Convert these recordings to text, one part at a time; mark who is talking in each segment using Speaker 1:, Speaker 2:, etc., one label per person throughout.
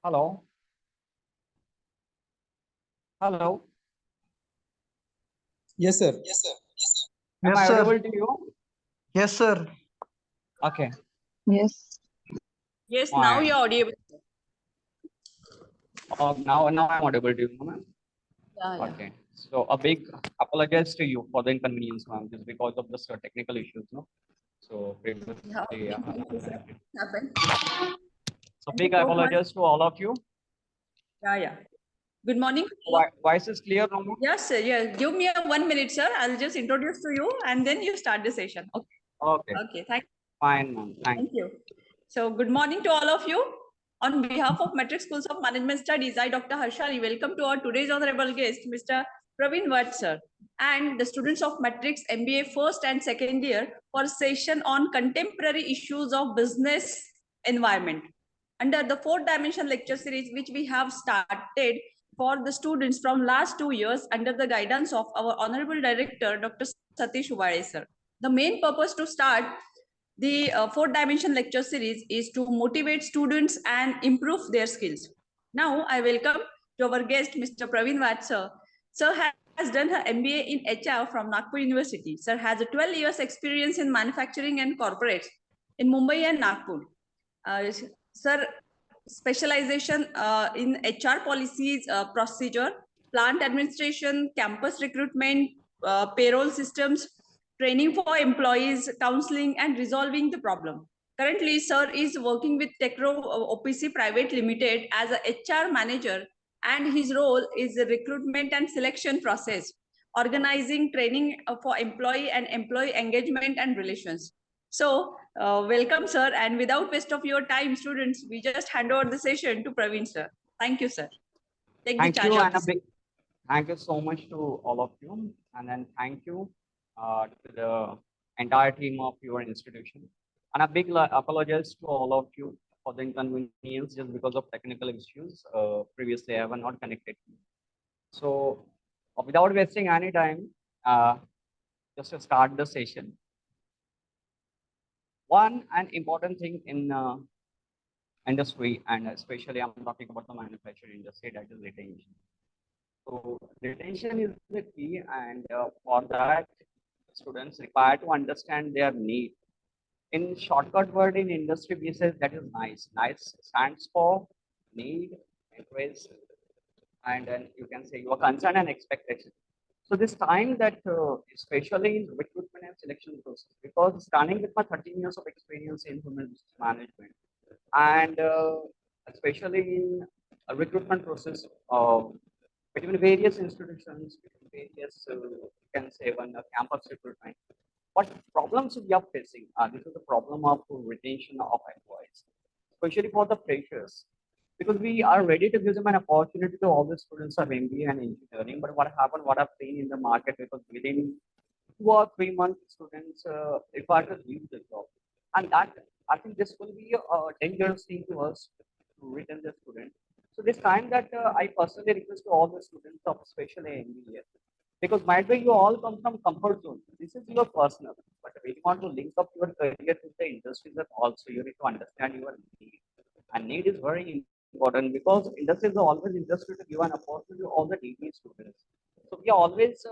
Speaker 1: Hello. Hello.
Speaker 2: Yes, sir.
Speaker 1: Am
Speaker 3: Yes,
Speaker 1: I
Speaker 3: sir.
Speaker 1: audible to you?
Speaker 3: Yes, sir.
Speaker 1: Okay.
Speaker 4: Yes.
Speaker 5: Yes, now
Speaker 1: Fine.
Speaker 5: you're audible.
Speaker 1: Now I'm audible to you, ma'am.
Speaker 5: Yeah, yeah.
Speaker 1: Okay. So a big apologize to you for the inconvenience, ma'am, just because of the technical issues, no? So previously,
Speaker 5: Yeah, thank you, sir. Happened.
Speaker 1: so
Speaker 5: Thank you
Speaker 1: big
Speaker 5: so much.
Speaker 1: apologize to all of you.
Speaker 5: Yeah, yeah. Good morning.
Speaker 1: Voice is clear, no? Ma'am?
Speaker 5: Yes, sir. Yes. Give me a 1 minute, sir. I'll just introduce to you and then you start the session. Okay.
Speaker 1: Okay.
Speaker 5: Okay. Thank
Speaker 1: Fine, ma'am. Thank you.
Speaker 5: you. So, good morning to all of you. On behalf of Matrix Schools of Management Studies, I, Dr. Harshali, welcome to our today's honorable guest, Mr. Praveen Vatt, sir, and the students of Matrix MBA first and second year for a session on contemporary issues of business environment. Under the fourth dimension lecture series, which we have started for the students from last 2 years under the guidance of our honorable director, Dr. Satish Ubade, sir. The main purpose to start the fourth dimension lecture series is to motivate students and improve their skills. Now, I welcome to our guest, Mr. Praveen Vatt, sir. Sir has done her MBA in HR from Nagpur University. Sir has a 12 years experience in manufacturing and corporates in Mumbai and Nagpur. Sir, specialization in HR policies, procedure, plant administration, campus recruitment, payroll systems, training for employees, counseling, and resolving the problem. Currently, sir is working with Techro OPC Private Limited as a HR manager, and his role is the recruitment and selection process, organizing training for employee and employee engagement and relations. So, welcome, sir. And without waste of your time, students, we just hand over the session to Praveen, sir. Thank you, sir. Take
Speaker 1: Thank
Speaker 5: the charge
Speaker 1: you,
Speaker 5: of
Speaker 1: and a
Speaker 5: this.
Speaker 1: big thank you so much to all of you, and then thank you to the entire team of your institution. And a big apologize to all of you for the inconvenience just because of technical issues. Previously, I was not connected. So, without wasting any time, just to start the session. One and important thing in industry, and especially I'm talking about the manufacturing industry, that is retention. So retention is the key, and for that, students require to understand their need. In shortcut word in industry, we say that is nice. Nice stands for need, interest, and then you can say your concern and expectation. So this time that, especially in recruitment and selection process, because starting with my 13 years of experience in human resource management, and especially in a recruitment process between various institutions, between various, you can say, one campus recruitment. What problems we are facing? This is the problem of retention of employees, especially for the freshers, because we are ready to give them an opportunity to all the students of MBA and engineering. But what happened? What I've seen in the market, because within 2 or 3 months, students require to leave the job, and that, I think this will be a dangerous thing to us to retain the student. So this time that I personally request to all the students of especially MBA, because might be you all come from comfort zone. This is your personal, but when you want to link up your career with the industries, that also you need to understand your need. And need is very important, because industries are always interested to give an opportunity to all the DB students. So we always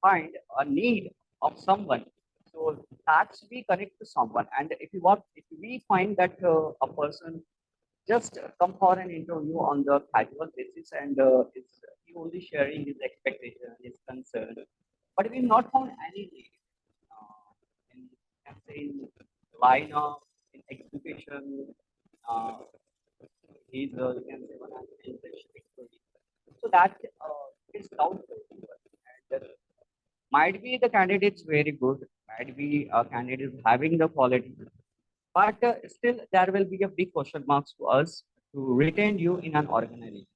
Speaker 1: find a need of someone. So that's we connect to someone. And if we find that a person just come for an interview on the casual basis, and is he only sharing his expectation, his concern, but we not found any need in, can say, in line of in education. Uh, he's you can say one internship. So that is doubtful. And might be the candidate's very good, might be a candidate having the quality, but still there will be a big question marks to us to retain you in an organization.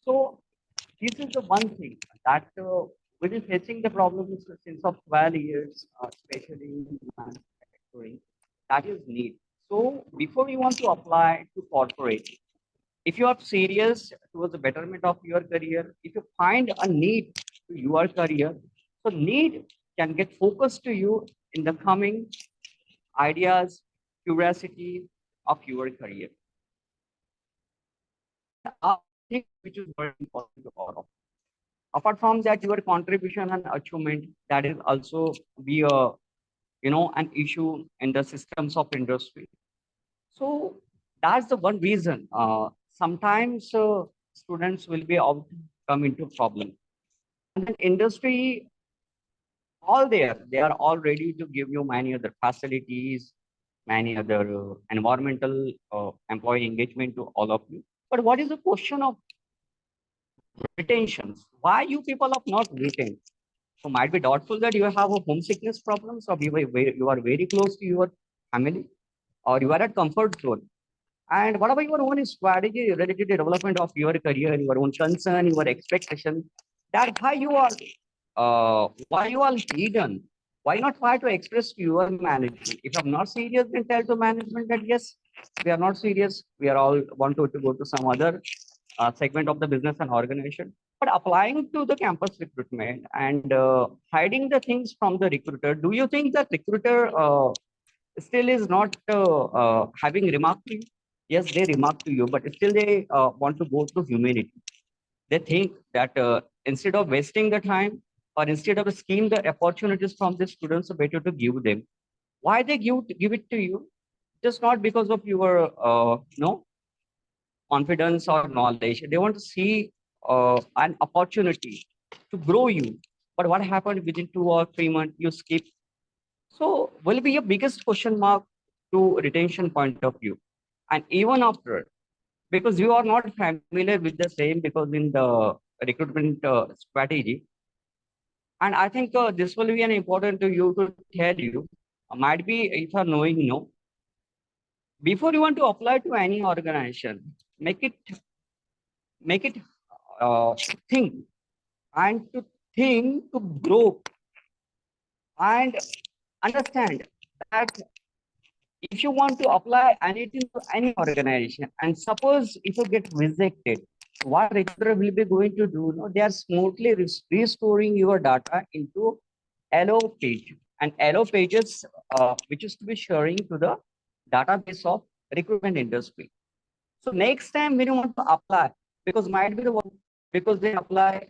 Speaker 1: So this is the one thing that we've been facing the problem since of 12 years, especially in manufacturing, that is need. So before you want to apply to corporate, if you are serious towards the betterment of your career, if you find a need to your career, so need can get focused to you in the coming ideas, curiosity of your career. Thing which is very important to all of. Apart from that, your contribution and achievement, that is also be a an issue in the systems of industry. So that's the one reason. Sometimes students will be out come into problem. And then industry, all there, they are all ready to give you many other facilities, many other environmental employee engagement to all of you. But what is the question of retentions? Why you people are not retained? So might be doubtful that you have a homesickness problems, or you are very close to your family, or you are at comfort zone. And what about your own strategy related to development of your career, your own concern, your expectation? That why you are hidden? Why not try to express to your management? If I'm not serious, then tell to management that yes, we are not serious. We are all want to go to some other segment of the business and organization. But applying to the campus recruitment and hiding the things from the recruiter, do you think that recruiter still is not having remark to you? Yes, they remark to you, but still they want to go to humanity. They think that instead of wasting the time or instead of scheme the opportunities from the students, better to give them. Why they give it to you? Just not because of your no confidence or knowledge. They want to see an opportunity to grow you. But what happened within 2 or 3 months? You skip. So will be your biggest question mark to retention point of view. And even after, because you are not familiar with the same, because in the recruitment strategy, and I think this will be an important to you to tell you, might be if you are knowing, before you want to apply to any organization, make it think, and to think to grow and understand that if you want to apply anything to any organization, and suppose if you get rejected, what recruiter will be going to do? No, they are smoothly restoring your data into LO page, and LO pages which is to be sharing to the database of recruitment industry. So next time when you want to apply, because might be the one, because they apply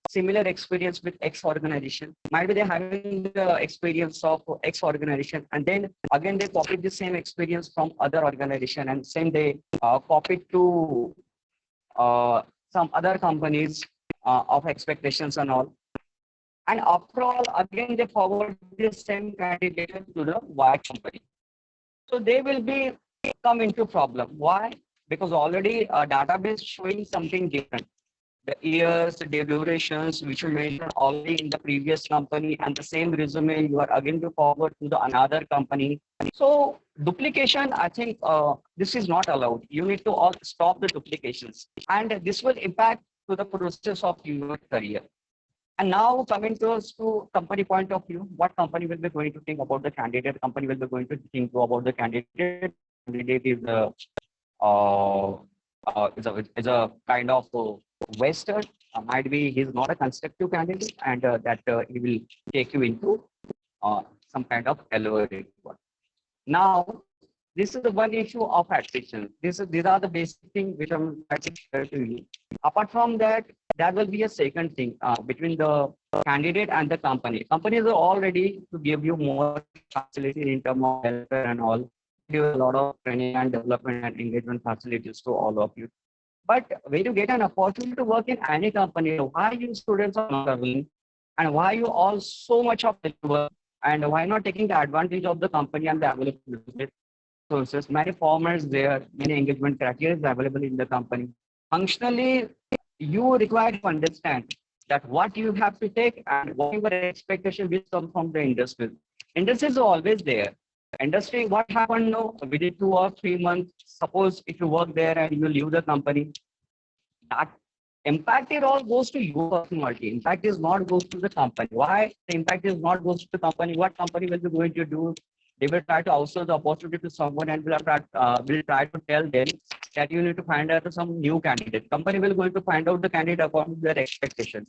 Speaker 1: similar experience with X organization, might be they having the experience of X organization, and then again they copy the same experience from other organization, and same they copy to some other companies of expectations and all. And after all, again they forward the same candidate to the Y company. So they will be come into problem. Why? Because already a database showing something different. The years, the durations, which you mentioned already in the previous company, and the same resume you are again to forward to the another company. So duplication, I think this is not allowed. You need to all stop the duplications, and this will impact to the process of your career. And now coming to us to company point of view, what company will be going to think about the candidate? Company will be going to think about the candidate. Candidate is is a kind of Western. Might be he's not a constructive candidate, and that he will take you into some kind of LOA. Now, this is the one issue of attrition. These are the basic things which I'm trying to share to you. Apart from that, there will be a second thing between the candidate and the company. Companies are all ready to give you more facility in terms of welfare and all. Give a lot of training and development and engagement facilities to all of you. But when you get an opportunity to work in any company, why you students are not traveling, and why you all so much of work, and why not taking the advantage of the company and the available resources? Many formats there, many engagement criteria is available in the company. Functionally, you require to understand that what you have to take and what your expectation will come from the industry. Industry is always there. Industry, what happened now within 2 or 3 months? Suppose if you work there and you leave the company, that impact it all goes to your personality. Impact is not goes to the company. Why the impact is not goes to the company? What company will be going to do? They will try to outsource the opportunity to someone, and will try to tell them that you need to find out some new candidate. Company will going to find out the candidate according to their expectation.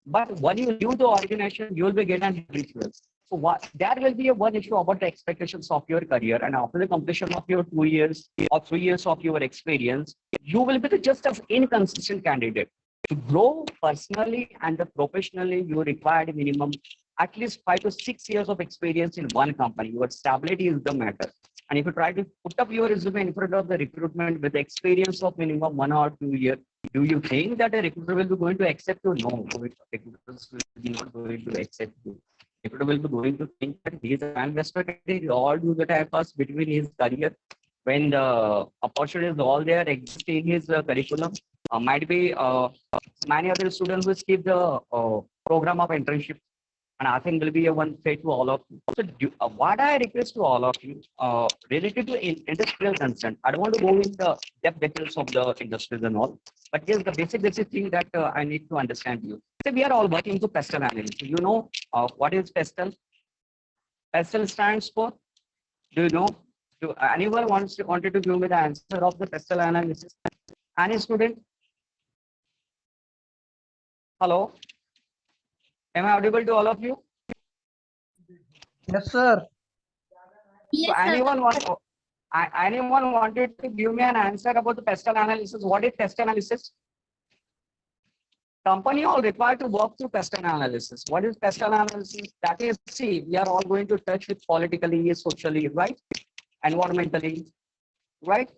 Speaker 1: But when you leave the organization, you will be getting habitual. So there will be one issue about the expectations of your career, and after the completion of your 2 years or 3 years of your experience, you will be just an inconsistent candidate. To grow personally and professionally, you require minimum at least 5 to 6 years of experience in one company. Your stability is the matter. And if you try to put up your resume in front of the recruitment with experience of minimum 1 or 2 years, do you think that a recruiter will be going to accept you? No, recruiters will be not going to accept you. Recruiter will be going to think that he is a man respected. He all do the time pass between his career when the opportunities all there exist in his curriculum. Might be many other students will skip the program of internship, and I think will be a one fit to all of you. So, what I request to all of you, related to industrial consent, I don't want to go in the depth details of the industries and all, but just the basic thing that I need to understand you. So, we are all working to pestle analysis. You know what is pestle? Pestle stands for. Do you know? Do anyone wanted to give me the answer of the pestle analysis? Any student? Hello? Am I audible to all of you?
Speaker 2: Yes, sir.
Speaker 1: So anyone wanted to give me an answer about the pestle analysis? What is pestle analysis? Company all required to work through pestle analysis. What is pestle analysis? That is, see, we are all going to touch with politically, socially, right? Environmentally, right?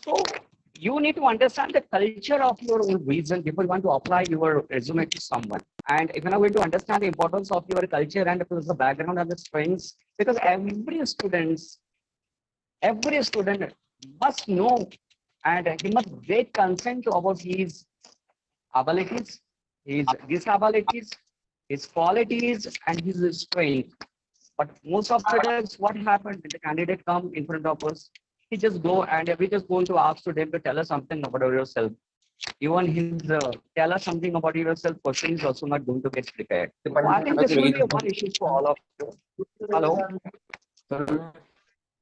Speaker 1: So you need to understand the culture of your own region before you want to apply your resume to someone. And if you're not going to understand the importance of your culture and the background and the strengths, because every student must know and he must take consent about his abilities, his disabilities, his qualities, and his strength. But most of the times, what happened when the candidate come in front of us, he just go and we just going to ask to them to tell us something about yourself. Even his tell us something about yourself question is also not going to get prepared. So I think this will be one issue for all of you. Hello?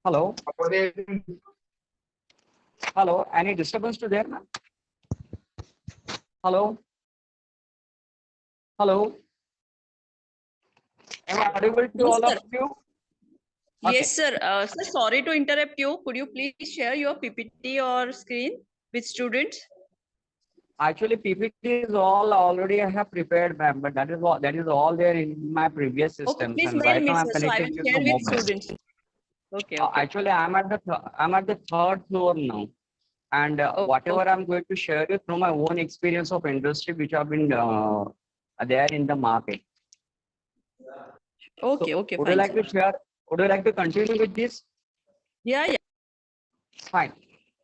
Speaker 1: Hello? Hello? Any disturbance to there? Hello? Hello? Am I audible to
Speaker 5: Yes,
Speaker 1: all
Speaker 5: sir.
Speaker 1: of you? Okay.
Speaker 5: Yes, sir. Sir, sorry to interrupt you. Could you please share your PPT or screen with students?
Speaker 1: Actually, PPT is all already I have prepared, ma'am, but that is all there in my previous
Speaker 5: Okay,
Speaker 1: systems.
Speaker 5: please
Speaker 1: And
Speaker 5: mail
Speaker 1: right
Speaker 5: me,
Speaker 1: now I'm
Speaker 5: sir. So I
Speaker 1: connected
Speaker 5: will
Speaker 1: to
Speaker 5: share
Speaker 1: the
Speaker 5: with
Speaker 1: mobile.
Speaker 5: students. Okay, okay.
Speaker 1: Actually, I'm at the third floor now, and whatever
Speaker 5: Okay.
Speaker 1: I'm going to share is from my own experience of industry, which have been there in the market.
Speaker 5: Okay,
Speaker 1: So,
Speaker 5: okay,
Speaker 1: would you
Speaker 5: fine,
Speaker 1: like
Speaker 5: sir.
Speaker 1: to share? Would you like to continue with this?
Speaker 5: Yeah, yeah.
Speaker 1: Fine.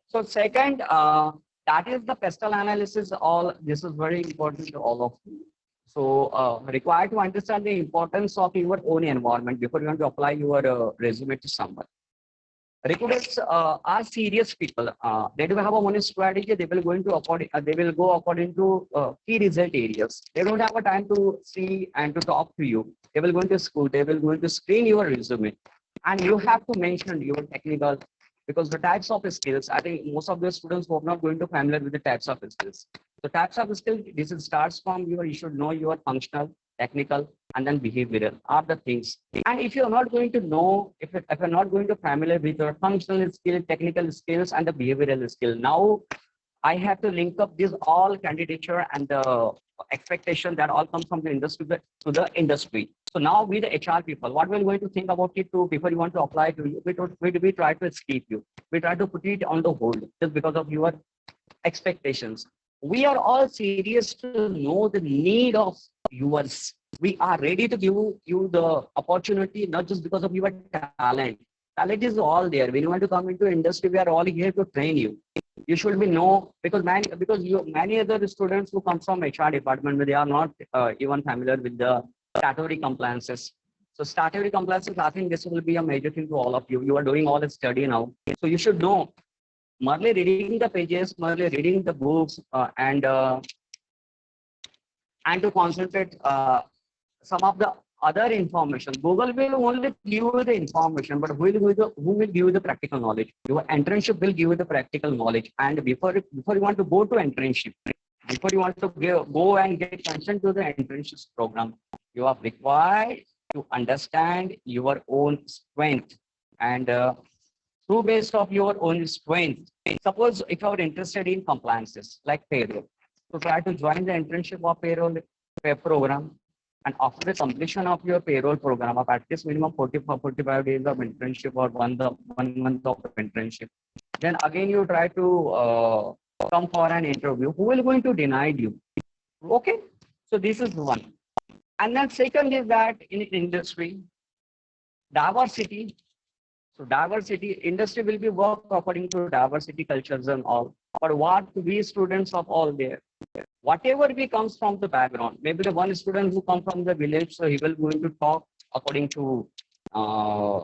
Speaker 1: So second, that is the pestle analysis. All this is very important to all of you. So required to understand the importance of your own environment before you want to apply your resume to someone. Recruiters are serious people. They do have a one strategy. They will go according to key result areas. They don't have a time to see and to talk to you. They will go into school. They will going to screen your resume, and you have to mention your technical, because the types of skills. I think most of the students who are not going to familiar with the types of skills. The types of skills. This starts from your. You should know your functional, technical, and then behavioral are the things. And if you're not going to know, if you're not going to familiar with your functional skill, technical skills, and the behavioral skill, now I have to link up these all candidature and the expectation that all comes from the industry to the industry. So now we the HR people, what we're going to think about it too before you want to apply to you, we try to escape you. We try to put it on the hold just because of your expectations. We are all serious to know the need of yours. We are ready to give you the opportunity, not just because of your talent. Talent is all there. When you want to come into industry, we are all here to train you. You should be know because many other students who come from HR department, they are not even familiar with the statutory compliances. So statutory compliances, I think this will be a major thing to all of you. You are doing all the study now, so you should know. Merely reading the pages, merely reading the books, and to concentrate some of the other information. Google will only give you the information, but who will give you the practical knowledge? Your internship will give you the practical knowledge. And before you want to go to internship, before you want to go and get consent to the internship program, you are required to understand your own strength. And through based of your own strength. Suppose if you are interested in compliances like payroll, so try to join the internship of payroll program. And after the completion of your payroll program of at least minimum 45 days of internship or 1 month of internship, then again you try to come for an interview. Who will going to deny you? Okay, so this is one. And then second is that in industry, diversity. So diversity industry will be work according to diversity cultures and all. But what we students of all there, whatever we comes from the background, maybe the one student who come from the village, so he will going to talk according to uh,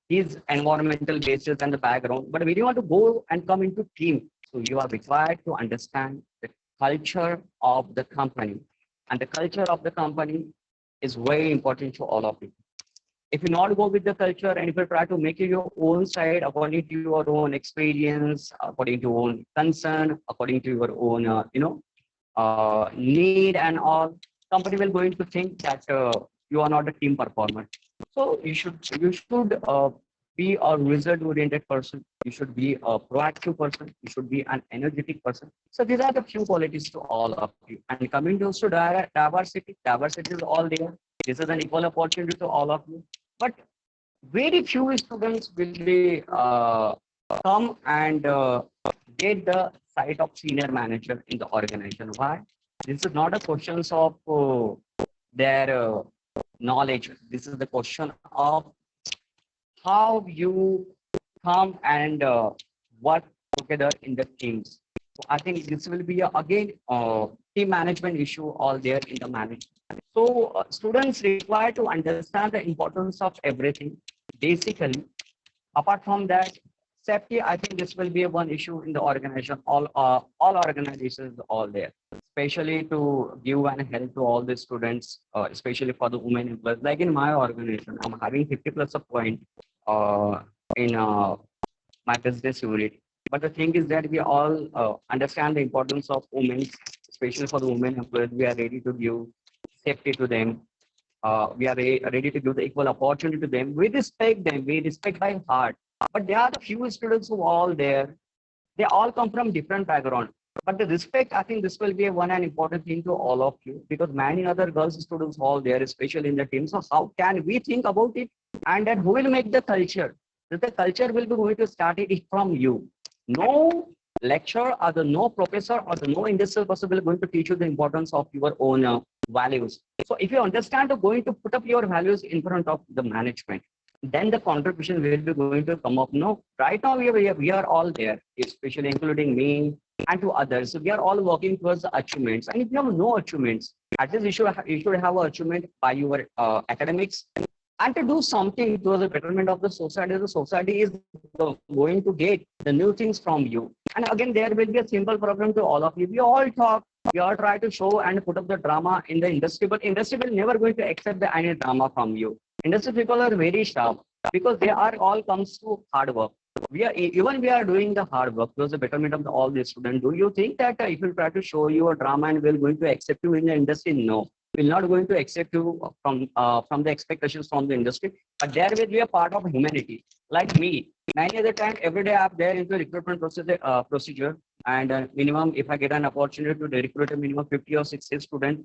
Speaker 1: his environmental basis and the background. But when you want to go and come into team, so you are required to understand the culture of the company, and the culture of the company is very important to all of you. If you not go with the culture and if you try to make it your own side according to your own experience, according to your own concern, according to your own need and all, company will going to think that you are not a team performer. So you should be a result oriented person. You should be a proactive person. You should be an energetic person. So these are the few qualities to all of you. And coming to diversity, diversity is all there. This is an equal opportunity to all of you. But very few students will be come and get the site of senior manager in the organization. Why? This is not a question of their knowledge. This is the question of how you come and work together in the teams. So I think this will be again team management issue all there in the management. So students require to understand the importance of everything. Basically, apart from that, safety, I think this will be a one issue in the organization. All organizations all there, especially to give and help to all the students, especially for the women employees. Like in my organization, I'm having 50 plus a point in my business unit. But the thing is that we all understand the importance of women, especially for the women employees. We are ready to give safety to them. We are ready to give the equal opportunity to them. We respect them. We respect by heart. But there are the few students who are all there. They all come from different background. But the respect, I think this will be one and important thing to all of you, because many other girls students all there, especially in the team. So how can we think about it? And that who will make the culture? That the culture will be going to start it from you. No lecture or the no professor or the no industrial person will going to teach you the importance of your own values. So if you understand to going to put up your values in front of the management, then the contribution will be going to come up. No, right now we are all there, especially including me and to others. So we are all working towards the achievements. And if you have no achievements, at least you should have an achievement by your academics, and to do something towards the betterment of the society. The society is going to get the new things from you. And again, there will be a simple problem to all of you. We all talk, we all try to show and put up the drama in the industry, but industry will never going to accept the any drama from you. Industry people are very sharp because they are all comes to hard work. We are doing the hard work towards the betterment of all the students. Do you think that if you try to show you a drama and we're going to accept you in the industry? No, we're not going to accept you from the expectations from the industry. But there will be a part of humanity. Like me, many other time every day I'm there into recruitment procedure, and minimum if I get an opportunity to recruit a minimum 50 or 60 students,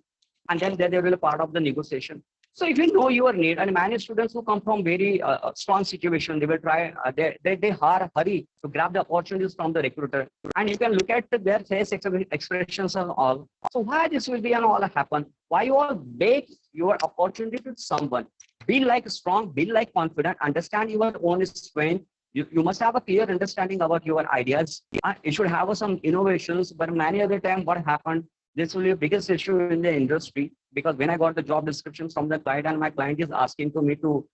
Speaker 1: and then there will be a part of the negotiation. So if you know your need, and many students who come from very strong situation, they will try, they hurry to grab the opportunities from the recruiter. And you can look at their face expressions and all. So why this will be and all happen? Why you all bake your opportunity to someone? Be like strong, be like confident, understand your own strength. You must have a clear understanding about your ideas. You should have some innovations, but many other time what happened, this will be the biggest issue in the industry, because when I got the job description from the client and my client is asking to me to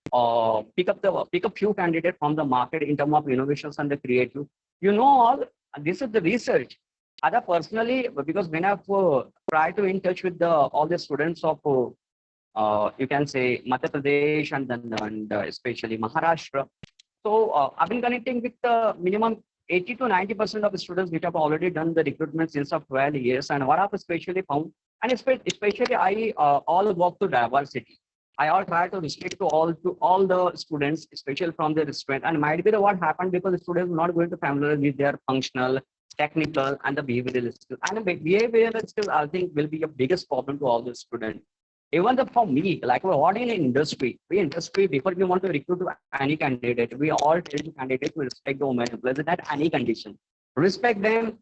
Speaker 1: pick up few candidates from the market in terms of innovations and the creative, all this is the research. Other personally, because when I've tried to in touch with all the students of you can say Madhya Pradesh and especially Maharashtra, so I've been connecting with the minimum 80 to 90% of the students which have already done the recruitment since of 12 years. And what I've especially found, and especially I all work to diversity. I all try to restrict to all the students, especially from the restaurant. And might be the what happened because the students are not going to familiar with their functional, technical, and the behavioral skills. And the behavioral skills, I think, will be a biggest problem to all the students. Even the for me, like what in industry, before we want to recruit to any candidate, we all tell the candidate to respect the women employees at any condition. Respect them,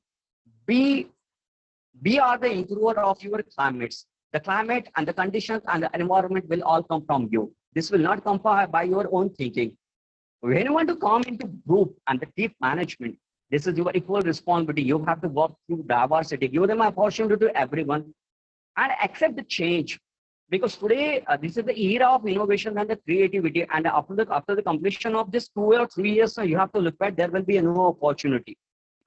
Speaker 1: be are the improver of your climates. The climate and the conditions and the environment will all come from you. This will not come by your own thinking. When you want to come into group and the team management, this is your equal responsibility. You have to work through diversity. Give them an opportunity to everyone and accept the change. Because today, this is the era of innovation and the creativity. And after the completion of this 2 or 3 years, you have to look at there will be a new opportunity.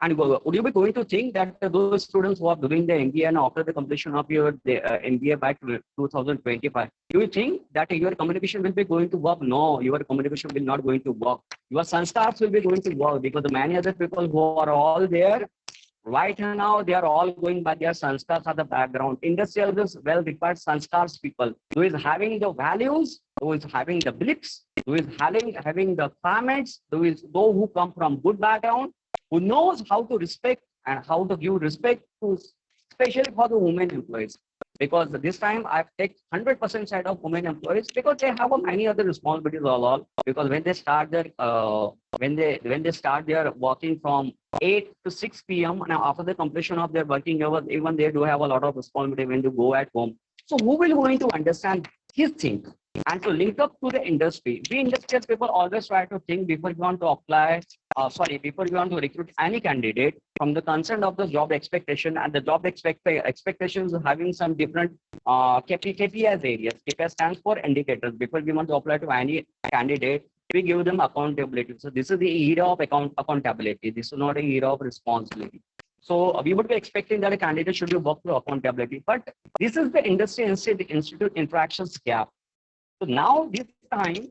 Speaker 1: And would you be going to think that those students who are doing the MBA and after the completion of your MBA by 2025, do you think that your communication will be going to work? No, your communication will not going to work. Your sanskars will be going to work because the many other people who are all there right now, they are all going by their sanskars at the background. Industrial is well required sanskars people who is having the values, who is having the beliefs, who is having the comments, those who come from good background, who knows how to respect and how to give respect to, especially for the women employees. Because this time I've taken 100% side of women employees because they have many other responsibilities all. Because when they start their when they start their working from 8 to 6 p.m. and after the completion of their working hours, even they do have a lot of responsibility when they go at home. So who will going to understand his thing? And to link up to the industry, we industrial people always try to think before you want to apply, before you want to recruit any candidate from the concern of the job expectation and the job expectations having some different KPIs areas. KPI stands for indicators. Before we want to apply to any candidate, we give them accountability. So this is the era of accountability. This is not an era of responsibility. So we would be expecting that a candidate should be work through accountability. But this is the industry institute interactions gap. So now this time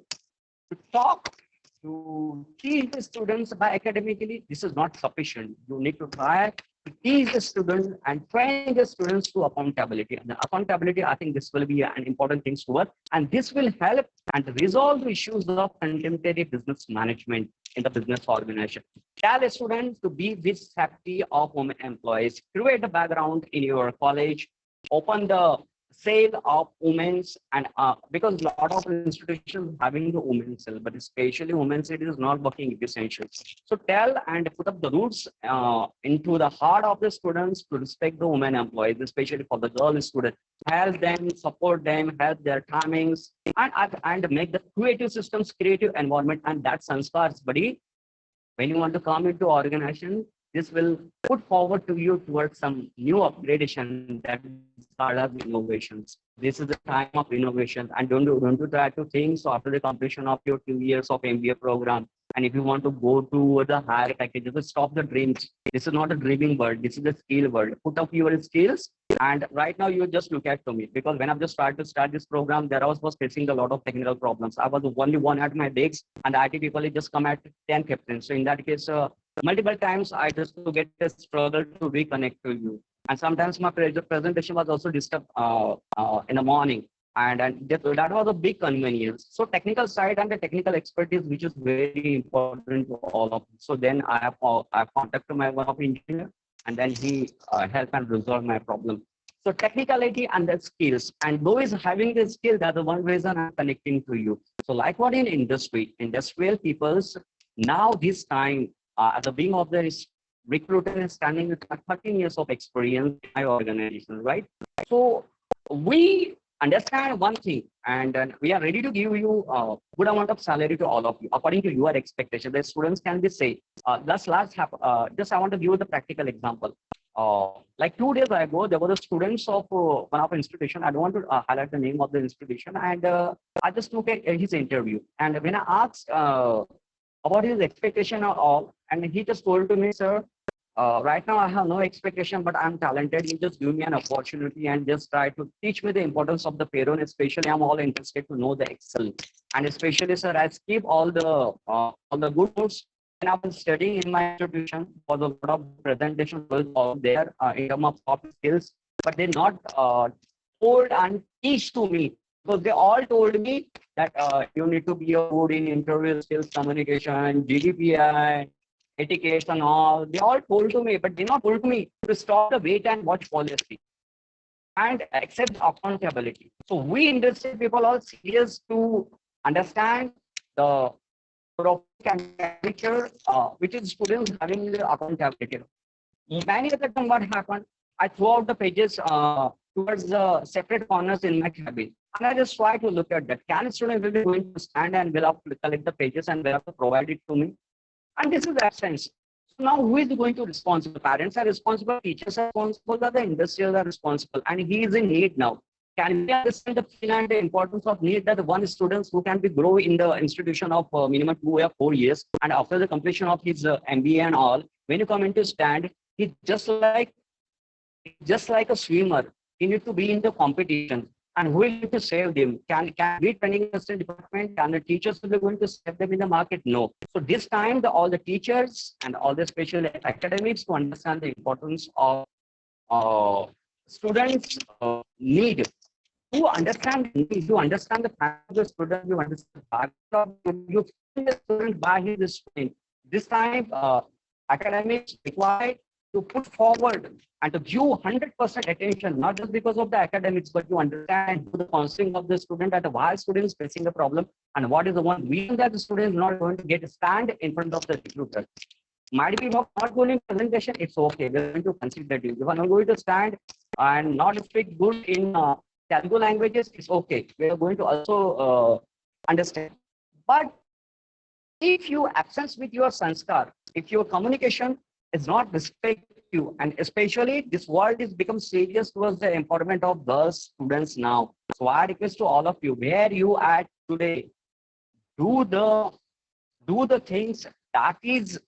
Speaker 1: to teach the students by academically, this is not sufficient. You need to try to teach the students and train the students to accountability. And the accountability, I think this will be an important thing to work. And this will help and resolve the issues of contemporary business management in the business organization. Tell the students to be with safety of women employees, create a background in your college, open the sale of women's and because a lot of institutions having the women's sale, but especially women's it is not working essential. So tell and put up the roots into the heart of the students to respect the women employees, especially for the girl students. Help them, support them, help their timings, and make the creative systems, creative environment, and that sanskars, buddy. When you want to come into organization, this will put forward to you towards some new upgradation that startup innovations. This is the time of innovation, and don't try to think so after the completion of your 2 years of MBA program. And if you want to go to the higher package, just stop the dreams. This is not a dreaming world. This is a skill world. Put up your skills. And right now you just look at to me because when I've just started to start this program, there I was facing a lot of technical problems. I was the only one at my desk, and the IT people just come at 10, 15. So in that case, multiple times I just to get a struggle to reconnect to you. And sometimes my presentation was also disturbed in the morning. And that was a big convenience. So technical side and the technical expertise, which is very important to all of us. So then I contacted my one of engineer, and then he helped and resolve my problem. So technicality and the skills, and those having the skill, that's the one reason I'm connecting to you. So like what in industry, industrial peoples, now this time at the beginning of the recruiter is standing with 13 years of experience in my organization, right? So we understand one thing, and we are ready to give you a good amount of salary to all of you according to your expectation. The students can be say, just I want to give you the practical example. Like 2 days ago, there were the students of one of institution. I don't want to highlight the name of the institution, and I just looked at his interview. And when I asked about his expectation or all, and he just told to me, sir, right now I have no expectation, but I'm talented. You just give me an opportunity and just try to teach me the importance of the payroll. Especially, I'm all interested to know the Excel, and especially, sir, I skip all the good notes. When I was studying in my institution, was a lot of presentation was all there in terms of soft skills, but they not told and teach to me So they all told me that you need to be a good in interview skills, communication, GDPI, etiquette and all. They all told to me, but they not told me to stop the wait and watch policy and accept accountability. So we industry people are serious to understand the caricature, which is students having the accountability. Many of the time what happened, I throw out the pages towards the separate corners in my cabin. And I just try to look at that. Can a student will be going to stand and will have to collect the pages and will have to provide it to me? And this is the essence. So now who is going to responsible? Parents are responsible, teachers are responsible, the industries are responsible, and he is in need now. Can we understand the pain and the importance of need that one student who can be grow in the institution of minimum 2 or 4 years, and after the completion of his MBA and all, when you come into stand, he's just like a swimmer. He need to be in the competition. And who will to save them? Can we training assistant department? Can the teachers will be going to save them in the market? No. So this time all the teachers and all the special academics to understand the importance of students need to understand the need, you understand the fact of the student, you understand the background, you feel the student by his student. This time academics required to put forward and to give 100% attention, not just because of the academics, but to understand the counseling of the student and why students facing the problem and what is the one reason that the student is not going to get a stand in front of the recruiter. Might be not going in presentation, it's okay. We're going to consider it. If I'm not going to stand and not speak good in Telugu languages, it's okay. We are going to also understand. But if you absence with your sanskar, if your communication is not respect you, and especially this world is become serious towards the empowerment of the students now. So I request to all of you, where you at today, do the things that is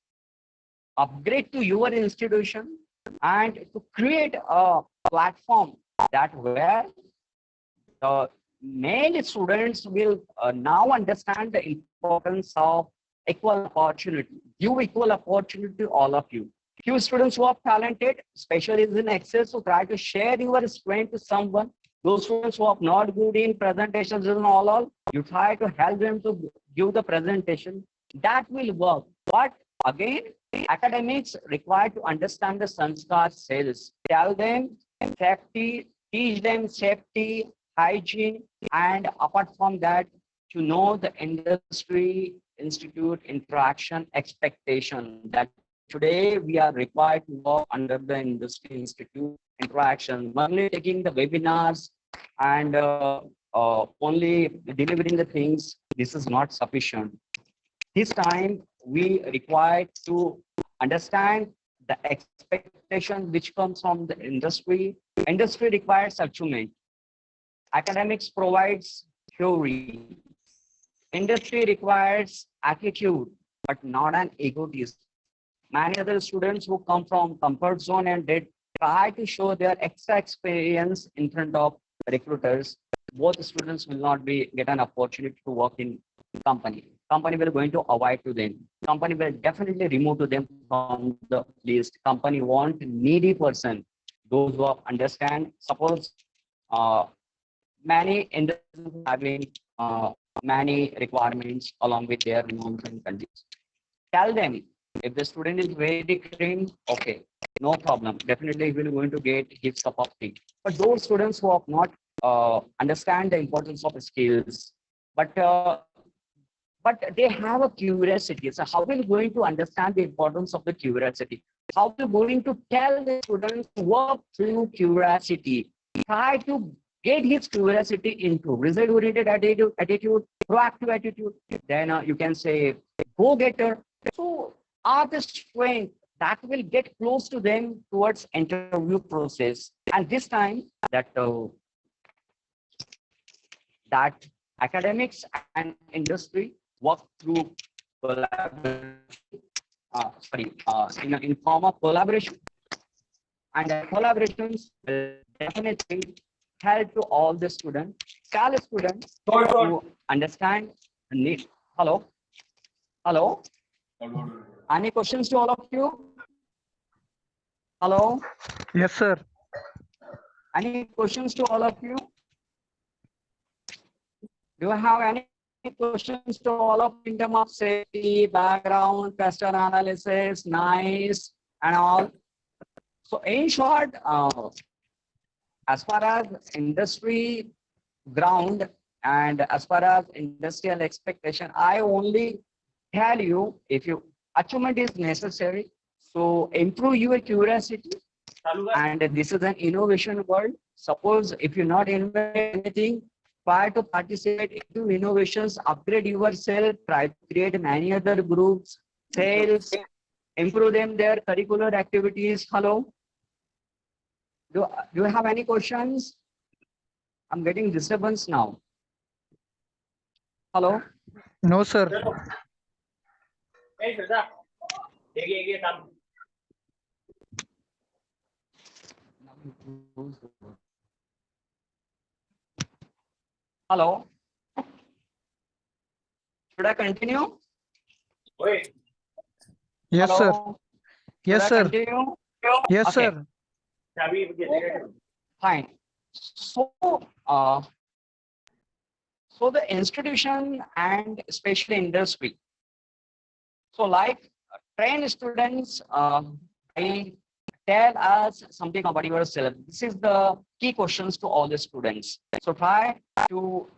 Speaker 1: upgrade to your institution and to create a platform that where the male students will now understand the importance of equal opportunity. Give equal opportunity to all of you. Few students who are talented, especially in Excel, so try to share your strength to someone. Those students who are not good in presentations and all, you try to help them to give the presentation. That will work. But again, academics required to understand the sanskar sales. Tell them safety, teach them safety, hygiene, and apart from that, to know the industry institute interaction expectation that today we are required to work under the industry institute interaction. Only taking the webinars and only delivering the things, this is not sufficient. This time we require to understand the expectation which comes from the industry. Industry requires achievement. Academics provides theory. Industry requires attitude, but not an egotist. Many other students who come from comfort zone and they try to show their extra experience in front of recruiters. Both students will not get an opportunity to work in company. Company will going to avoid to them. Company will definitely remove to them from the list. Company want needy person. Those who understand. Suppose many industries having many requirements along with their norms and conditions. Tell them if the student is very clean, okay, no problem. Definitely he will going to get his cup of tea. But those students who have not understand the importance of skills, but they have a curiosity. So how are we going to understand the importance of the curiosity? How are we going to tell the students to work through curiosity? Try to get his curiosity into result-oriented attitude, proactive attitude. Then you can say go-getter. So are the strength that will get close to them towards interview process. And this time that academics and industry work through collaboration, in form of collaboration, and the collaborations will definitely help to all the students, college students to understand the need. Hello? Any questions to all of you? Hello?
Speaker 2: Yes, sir.
Speaker 1: Any questions to all of you? Do you have any questions to all of in terms of safety, background, question analysis, nice, and all? So in short, as far as industry ground and as far as industrial expectation, I only tell you if you achievement is necessary. So improve your curiosity, and this is an innovation world. Suppose if you not invent anything, try to participate into innovations, upgrade yourself, try to create many other groups, sales, improve them their curricular activities. Hello, do you have any questions? I'm getting disturbance now. Hello.
Speaker 2: No, sir.
Speaker 1: Hello. Should I continue?
Speaker 2: Yes, sir.
Speaker 1: Hello?
Speaker 2: Yes,
Speaker 1: Should I
Speaker 2: sir.
Speaker 1: continue?
Speaker 2: Yes,
Speaker 1: Okay.
Speaker 2: sir.
Speaker 1: Fine. So, so the institution and especially industry. So, like train students, I tell us something about yourself. This is the key questions to all the students. So, try to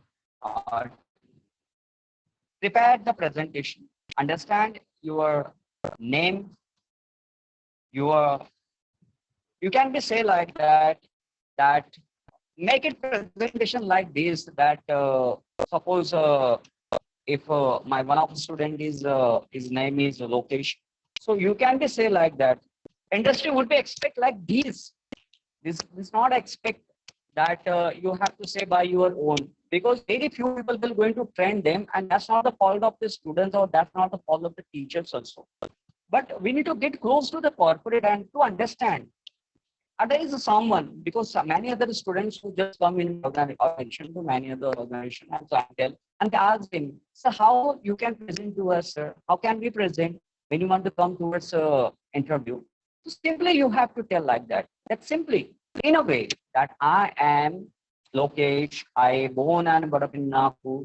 Speaker 1: prepare the presentation. Understand your name, your you can be say like that make it presentation like this that suppose if my one of the student is his name is Lokesh, so you can be say like that industry would be expect like this not expect that you have to say by your own, because very few people will going to train them, and that's not the fault of the students or that's not the fault of the teachers also. But we need to get close to the corporate and to understand. And there is someone, because many other students who just come in organization to many other organization and clientele, and they ask him, so how you can present to us, sir? How can we present when you want to come towards interview? So simply you have to tell like that. That simply, in a way, that I am Lokesh, I born and brought up in Nagpur.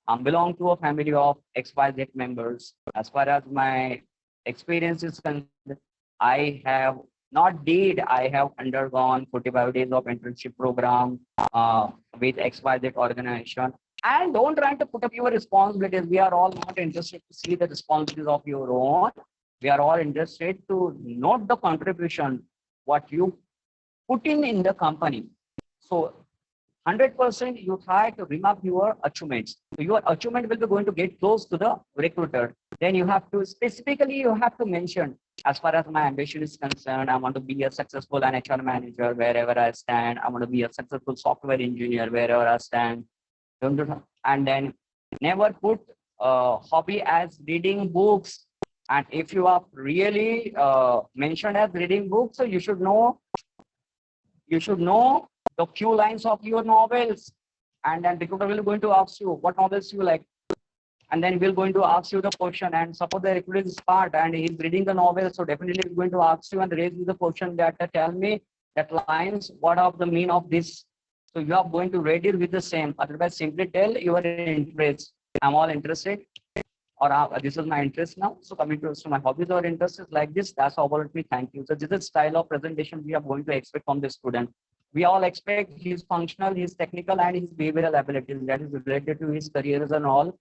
Speaker 1: I belong to a family of XYZ members. As far as my experience is concerned, I have not did, I have undergone 45 days of internship program with XYZ organization. And don't try to put up your responsibilities. We are all not interested to see the responsibilities of your own. We are all interested to note the contribution, what you put in the company. So 100% you try to remark your achievements. So your achievement will be going to get close to the recruiter. Then you have to specifically you have to mention, as far as my ambition is concerned, I want to be a successful HR manager wherever I stand. I want to be a successful software engineer wherever I stand. And then never put hobby as reading books. And if you are really mentioned as reading books, so you should know the few lines of your novels, and then recruiter will going to ask you what novels you like, and then we're going to ask you the question. And suppose the recruiter is smart and he's reading the novel, so definitely he's going to ask you and raise you the question that tell me that lines, what of the mean of this. So you are going to read it with the same. Otherwise, simply tell your interest. I'm all interested, or this is my interest now. So coming to my hobbies or interests is like this. That's all about me. Thank you. So this is style of presentation we are going to expect from the student. We all expect his functional, his technical, and his behavioral abilities that is related to his careers and all.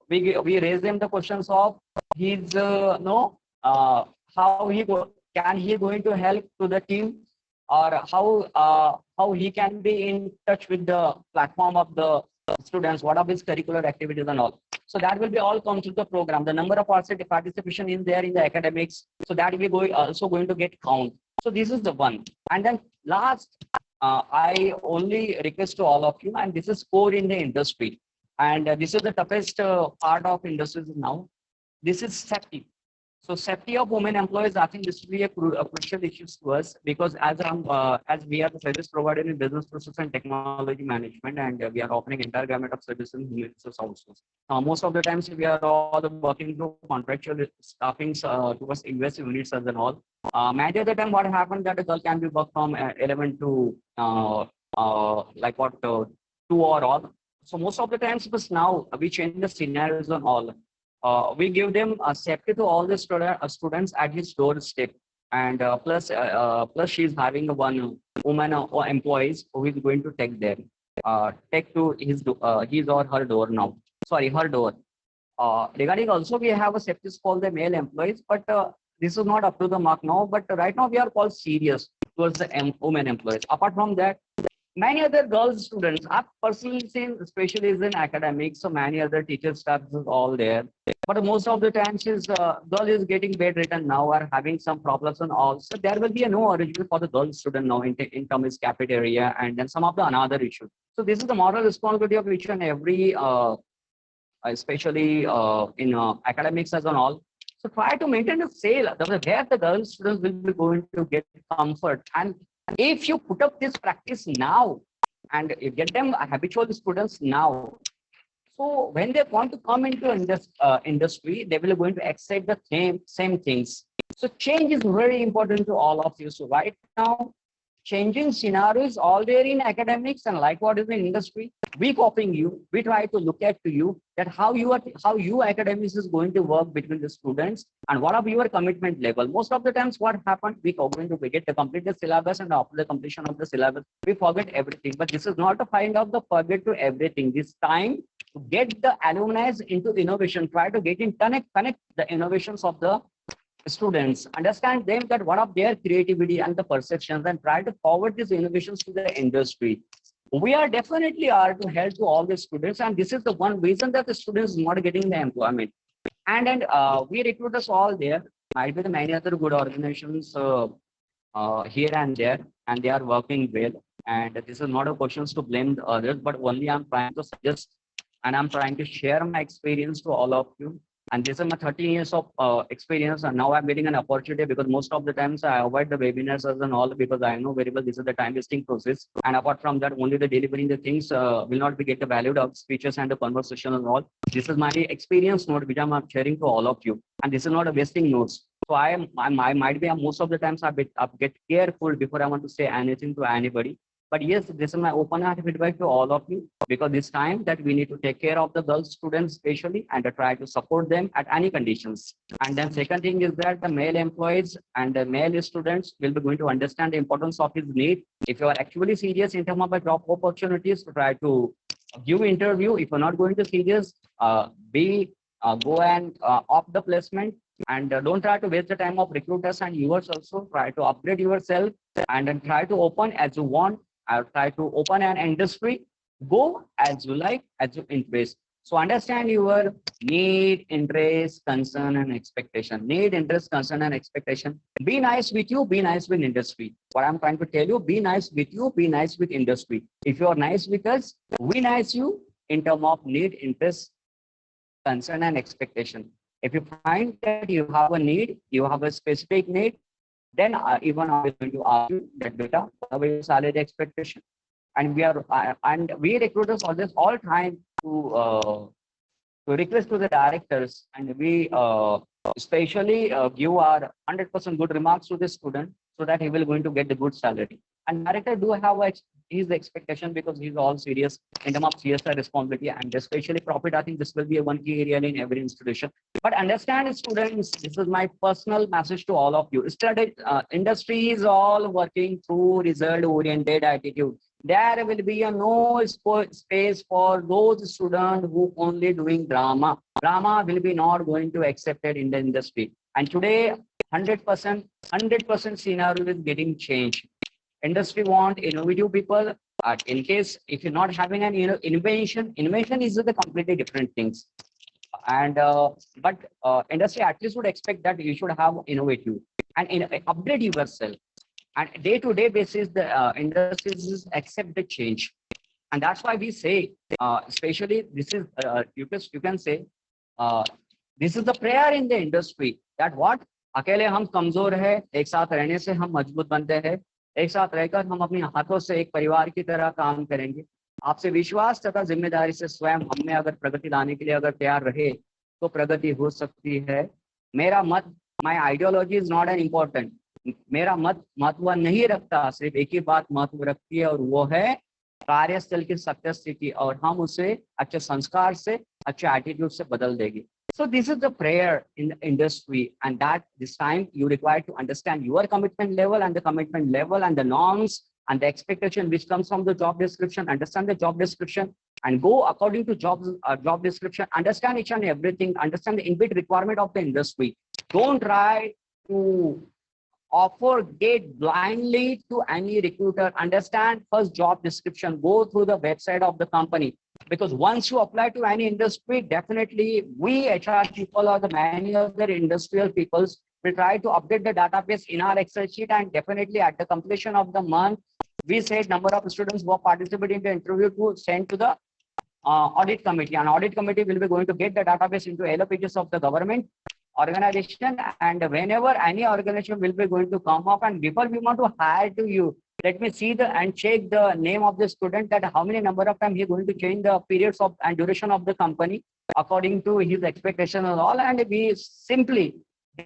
Speaker 1: We raise them the questions of his how can he going to help to the team, or how he can be in touch with the platform of the students, what are his curricular activities and all. So that will be all come to the program. The number of participation in there in the academics, so that we go also going to get count. So this is the one. And then last, I only request to all of you, and this is core in the industry. And this is the toughest part of industries now. This is safety. So safety of women employees, I think this will be a crucial issue to us, because as we are the service provider in business process and technology management, and we are offering entire gamut of services in human resource also. Most of the times we are all working through contractual staffing towards invest units and all. Many of the time, what happened that a girl can be work from 11 to like what 2 or all. So most of the times, but now we change the scenarios and all. We give them a safety to all the students at his doorstep, and plus she's having one woman or employees who is going to take to his or her door now. Sorry, her door. Regarding also, we have a safety for the male employees, but this is not up to the mark now. But right now, we are called serious towards the women employees. Apart from that, many other girls students, I've personally seen, especially in academics, so many other teacher staffs is all there. But most of the times, is girl is getting bedridden now or having some problems and all. So there will be a no arrangement for the girl student now in terms of cafeteria and then some of the another issues. So this is the moral responsibility of each and every especially in academics as an all. So try to maintain a sale where the girl students will be going to get comfort. And if you put up this practice now and you get them habitual students now, so when they want to come into industry, they will going to accept the same things. So change is very important to all of you. So right now, changing scenarios all there in academics and like what is in industry, we copying you, we try to look at to you that how you academics is going to work between the students and what are your commitment level. Most of the times what happened, we are going to get to complete the syllabus, and after the completion of the syllabus, we forget everything. But this is not to find out the forget to everything. This time to get the alumni into innovation, try to get in connect the innovations of the students, understand them that what of their creativity and the perceptions, and try to forward these innovations to the industry. We are definitely are to help to all the students, and this is the one reason that the students is not getting the employment. And we recruiters all there, might be the many other good organizations here and there, and they are working well. And this is not a question to blame the others, but only I'm trying to suggest and I'm trying to share my experience to all of you. And this is my 13 years of experience, and now I'm getting an opportunity because most of the times I avoid the webinars and all because I know very well this is the time wasting process. And apart from that, only the delivering the things will not be get the valued of speeches and the conversation and all. This is my experience note which I'm sharing to all of you, and this is not a wasting notes. So I might be most of the times I get careful before I want to say anything to anybody. But yes, this is my open heart feedback to all of you, because this time that we need to take care of the girl students especially and to try to support them at any conditions. And then second thing is that the male employees and the male students will be going to understand the importance of his need. If you are actually serious in terms of the job opportunities, to try to give interview. If you're not going to serious, go and opt the placement. And don't try to waste the time of recruiters and yours also. Try to upgrade yourself and then try to open as you want. I'll try to open an industry. Go as you like, as you interest. So understand your need, interest, concern, and expectation. Need, interest, concern, and expectation. Be nice with you, be nice with industry. What I'm trying to tell you, be nice with you, be nice with industry. If you're nice with us, we nice you in terms of need, interest, concern, and expectation. If you find that you have a need, you have a specific need, then even I will going to ask you that beta, what is your salary expectation? And we recruiters always all time to request to the directors, and we especially give our 100% good remarks to the student so that he will going to get the good salary. And director do have his expectation because he's all serious in terms of CSR responsibility and especially profit. I think this will be a one key area in every institution. But understand, students, this is my personal message to all of you. Industry is all working through result-oriented attitude. There will be no space for those students who only doing drama. Drama will be not going to accepted in the industry. And today, 100% scenario is getting changed. Industry want innovative people. In case if you're not having an innovation is the completely different things. And but industry at least would expect that you should have innovative and upgrade yourself. And day-to-day basis, the industries accept the change. And that's why we say, especially this is, you can say, this is the prayer in the industry that what, अकेले हम कमजोर है, एक साथ रहने से हम मजबूत बनते हैं, एक साथ रहकर हम अपने हाथों से एक परिवार की तरह काम करेंगे. आपसे विश्वास तथा जिम्मेदारी से स्वयं हम में अगर प्रगति लाने के लिए अगर तैयार रहे तो प्रगति हो सकती है. मेरा मत, my ideology is not an important. मेरा मत महत्व नहीं रखता, सिर्फ एक ही बात महत्व रखती है और वो है कार्यस्थल की सत्यस्थिति और हम उसे अच्छे संस्कार से, अच्छे एटीट्यूड से बदल देंगे. So this is the prayer in the industry, and that this time you require to understand your commitment level and the commitment level and the norms and the expectation which comes from the job description. Understand the job description and go according to job description. Understand each and everything. Understand the inbuilt requirement of the industry. Don't try to offer gate blindly to any recruiter. Understand first job description. Go through the website of the company. Because once you apply to any industry, definitely we HR people or the many other industrial peoples will try to update the database in our Excel sheet, and definitely at the completion of the month, we said number of students who are participating in the interview to send to the audit committee, and audit committee will be going to get the database into yellow pages of the government organization. And whenever any organization will be going to come up, and before we want to hire to you, let me see the and check the name of the student, that how many number of time he is going to change the periods of and duration of the company according to his expectation and all, and we simply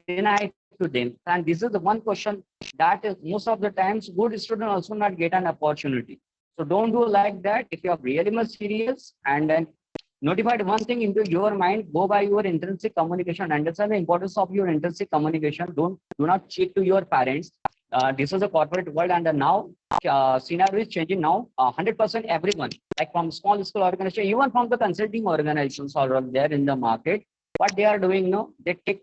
Speaker 1: deny to them. And this is the one question that is most of the times good student also not get an opportunity. So don't do like that. If you are really much serious, and then notified one thing into your mind, go by your intrinsic communication. Understand the importance of your intrinsic communication. Do not cheat to your parents. This is a corporate world, and now scenario is changing now. 100% everyone, like from small school organization, even from the consulting organizations are there in the market. What they are doing now, they take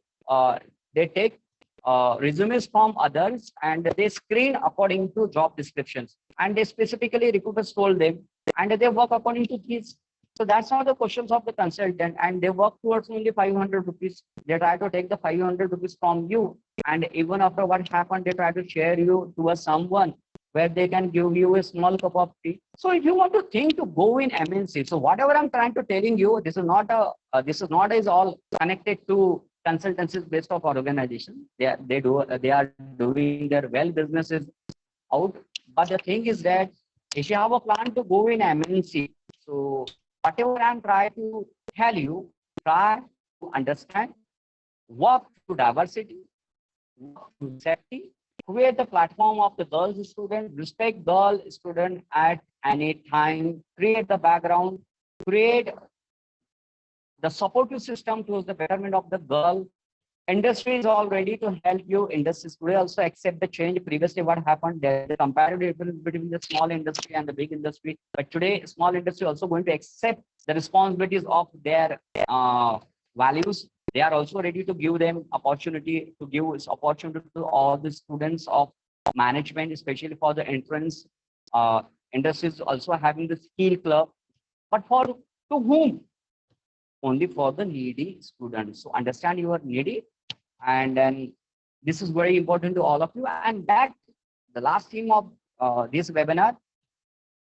Speaker 1: resumes from others and they screen according to job descriptions, and they specifically recruiters told them, and they work according to these. So that's not the questions of the consultant, and they work towards only 500 rupees. They try to take the 500 rupees from you, and even after what happened, they try to share you to someone where they can give you a small cup of tea. So if you want to think to go in MNC, so whatever I'm trying to telling you, this is not is all connected to consultancies based off organization. They are doing their well businesses out. But the thing is that if you have a plan to go in MNC, so whatever I'm trying to tell you, try to understand, work to diversity, work to safety, create the platform of the girls student, respect girl student at any time, create the background, create the supportive system towards the betterment of the girl. Industry is all ready to help you. Industries today also accept the change. Previously, what happened, there is a comparative difference between the small industry and the big industry. But today, small industry also going to accept the responsibilities of their values. They are also ready to give them opportunity to all the students of management, especially for the entrance. Industries also having the skill club, but to whom? Only for the needy students. So understand you are needy, and then this is very important to all of you. And that the last theme of this webinar,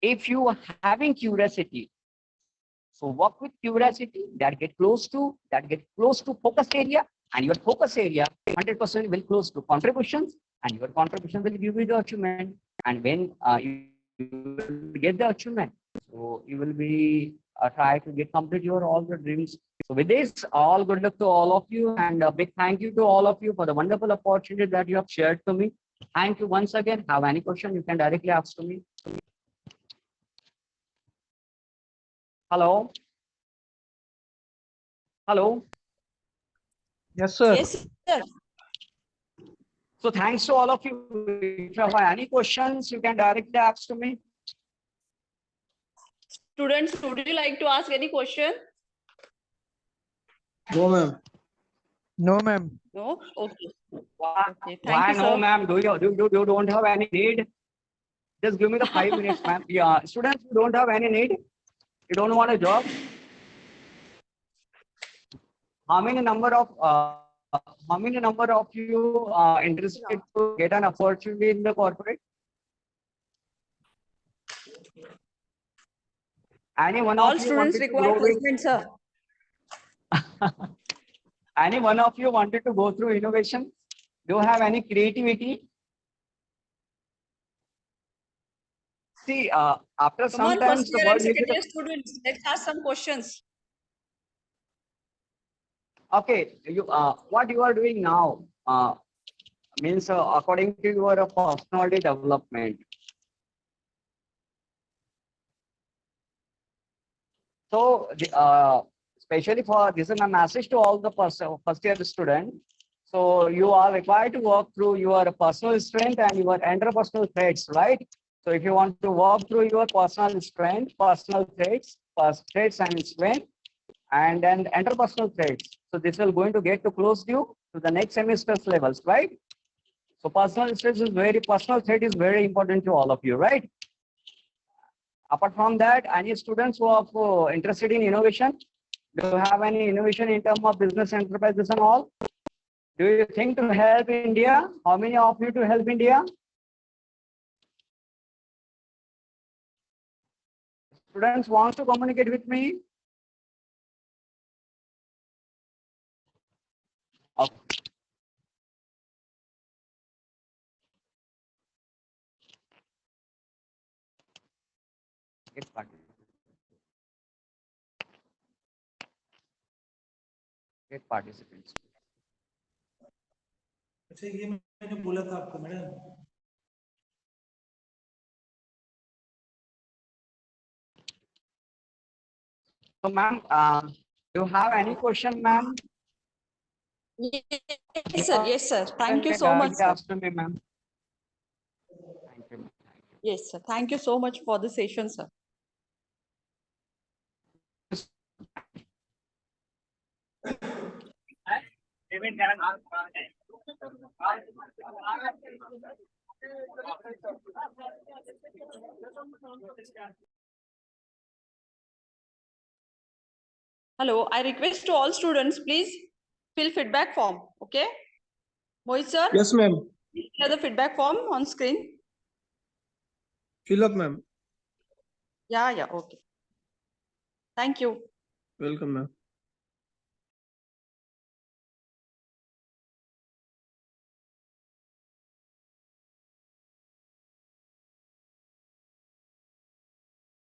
Speaker 1: if you are having curiosity, so work with curiosity, that get close to focus area, and your focus area 100% will close to contributions, and your contribution will give you the achievement. And when you will get the achievement, so you will be try to get complete your all the dreams. So with this, all good luck to all of you, and a big thank you to all of you for the wonderful opportunity that you have shared to me. Thank you once again. Have any question, you can directly ask to me. Hello. Hello.
Speaker 2: Yes, sir.
Speaker 5: Yes, sir.
Speaker 1: So thanks to all of you. If you have any questions, you can directly ask to me.
Speaker 5: Students, would you like to ask any question?
Speaker 3: No, ma'am.
Speaker 2: No, ma'am.
Speaker 5: No? Okay.
Speaker 1: Why,
Speaker 5: Okay. Thank you,
Speaker 1: no,
Speaker 5: sir.
Speaker 1: ma'am? Do you don't have any need? Just give me the 5 minutes, ma'am. Yeah, students, you don't have any need. You don't want a job. How many number of you interested to get an opportunity in the corporate? Any one
Speaker 5: All
Speaker 1: of you
Speaker 5: students
Speaker 1: wanted to
Speaker 5: require
Speaker 1: grow with?
Speaker 5: placement, sir.
Speaker 1: Any one of you wanted to go through innovation? Do you have any creativity? See, after
Speaker 5: Come
Speaker 1: some
Speaker 5: on,
Speaker 1: times
Speaker 5: first
Speaker 1: the
Speaker 5: year and
Speaker 1: world
Speaker 5: second
Speaker 1: needs
Speaker 5: year students. Let's ask some questions.
Speaker 1: okay. What you are doing now means according to your personality development. So, especially for this is a message to all the first year student. So you are required to work through your personal strength and your interpersonal traits, right? So if you want to work through your personal strength, personal traits, and strength, and then interpersonal traits. So this will going to get to close you to the next semester's levels, right? So personal trait is very important to all of you, right? Apart from that, any students who are interested in innovation, do you have any innovation in terms of business enterprises and all? Do you think to help India? How many of you to help India? Students want to communicate with me? Okay. Get participants.
Speaker 3: अच्छा ये मैंने बोला था आपको madam
Speaker 1: So, ma'am, do you have any question, ma'am?
Speaker 5: Yes, sir. Yes, sir. Thank you so much, sir.
Speaker 1: Ask me, ma'am. Thank you, ma'am.
Speaker 5: Yes, sir. Thank you so much for the session, sir. Hello, I request to all students, please fill feedback form. Okay, Mohit sir.
Speaker 3: Yes, ma'am.
Speaker 5: Please share the feedback form on screen.
Speaker 3: Fill up, ma'am.
Speaker 5: Yeah, okay. Thank you.
Speaker 3: Welcome, ma'am.